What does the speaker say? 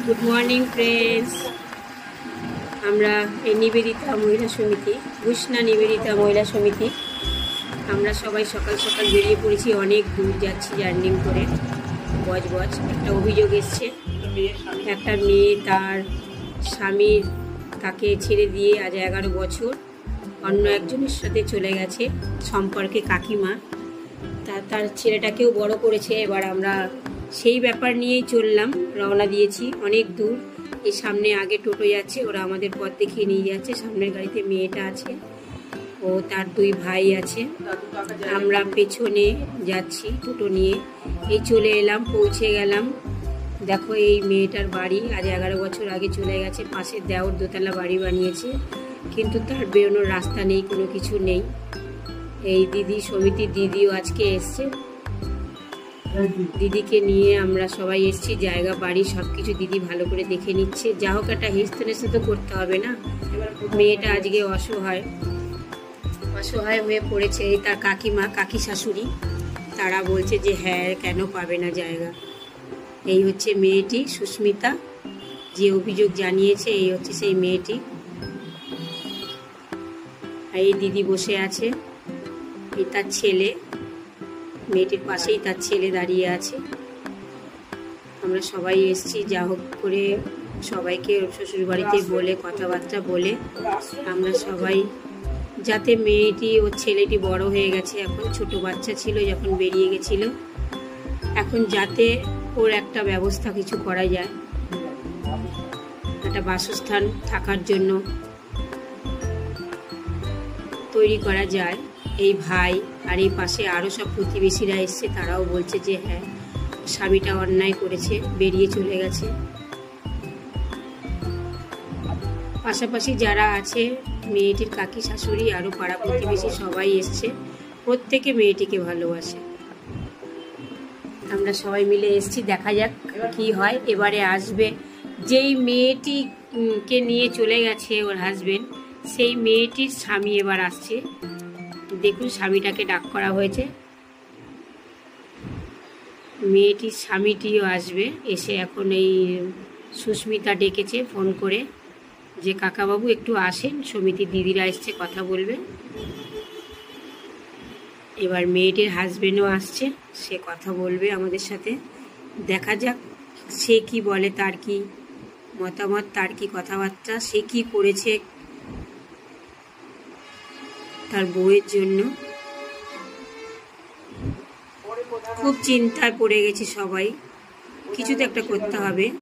Good morning friends. আমরা এই নিবেদিতা মহিলা সমিতি, কৃষ্ণা নিবেদিতা মহিলা সমিতি, আমরা সবাই সকাল সকাল বেরিয়ে পড়েছি। অনেক দূর যাচ্ছি জার্নিং করে। বজ একটা অভিযোগ এসছে, একটা মেয়ে তার স্বামীর তাকে ছেড়ে দিয়ে আজ 11 বছর অন্য একজনের সাথে চলে গেছে, সম্পর্কে কাকিমা। তার ছেলেটাকেও বড় করেছে। এবার আমরা সেই ব্যাপার নিয়েই চললাম, রওনা দিয়েছি অনেক দূর। এই সামনে আগে টোটো যাচ্ছে, ওরা আমাদের পথ দেখিয়ে নিয়ে যাচ্ছে। সামনের গাড়িতে মেয়েটা আছে, ও তার 2 ভাই আছে, আমরা পেছনে যাচ্ছি টোটো নিয়ে। এই চলে এলাম, পৌঁছে গেলাম। দেখো এই মেয়েটার বাড়ি, আজ 11 বছর আগে চলে গেছে। পাশে দেওর দোতলা বাড়ি বানিয়েছে, কিন্তু তার বেরোনোর রাস্তা নেই, কোনো কিছু নেই। এই দিদি, সমিতির দিদিও আজকে এসছে। দিদিকে নিয়ে আমরা সবাই এসেছি। জায়গা বাড়ি সব কিছু দিদি ভালো করে দেখে নিচ্ছে। যা হোক, একটা হেস্তনেস্ত তো করতে হবে না। মেয়েটা আজকে অসহায় হয়ে পড়েছে। তার কাকিমা, কাকি শাশুড়ি, তারা বলছে যে হ্যাঁ, কেন পাবে না জায়গা। এই হচ্ছে মেয়েটি, সুস্মিতা, যে অভিযোগ জানিয়েছে। এই হচ্ছে সেই মেয়েটি। এই দিদি বসে আছে, এই তার ছেলে, মেয়েটির পাশেই তার ছেলে দাঁড়িয়ে আছে। আমরা সবাই এসেছি, যা হোক করে সবাইকে শ্বশুরবাড়িতে বলে, কথাবার্তা বলে আমরা সবাই, যাতে মেয়েটি, ওর ছেলেটি বড় হয়ে গেছে, এখন ছোট বাচ্চা ছিল যখন বেরিয়ে গেছিল, এখন যাতে ওর একটা ব্যবস্থা কিছু করা যায়, একটা বাসস্থান থাকার জন্য তৈরি করা যায়। এই ভাই আর এই পাশে আরও সব প্রতিবেশীরা এসছে, তারাও বলছে যে হ্যাঁ, স্বামীটা অন্যায় করেছে, বেরিয়ে চলে গেছে। পাশাপাশি যারা আছে, মেয়েটির কাকি শাশুড়ি, আরও পাড়া প্রতিবেশী সবাই এসছে। প্রত্যেকে মেয়েটিকে ভালোবাসে। আমরা সবাই মিলে এসছি, দেখা যাক কি হয়। এবারে আসবে যেই মেয়েটিকে নিয়ে চলে গেছে ওর হাজবেন্ড, সেই মেয়েটির স্বামী এবার আসছে। দেখুন, স্বামীটাকে ডাক করা হয়েছে, মেয়েটির স্বামীটিও আসবে। এসে এখন এই সুস্মিতা ডেকেছে ফোন করে যে কাকাবাবু একটু আসেন, সমিতির দিদিরা এসছে, কথা বলবে। এবার মেয়েটির হাজবেন্ডও আসছে, সে কথা বলবে আমাদের সাথে। দেখা যাক সে কি বলে, তার কি মতামত, তার কি কথাবার্তা, সে কি করেছে তার বউয়ের জন্য। খুব চিন্তায় পড়ে গেছে সবাই, কিছু তো একটা করতে হবে।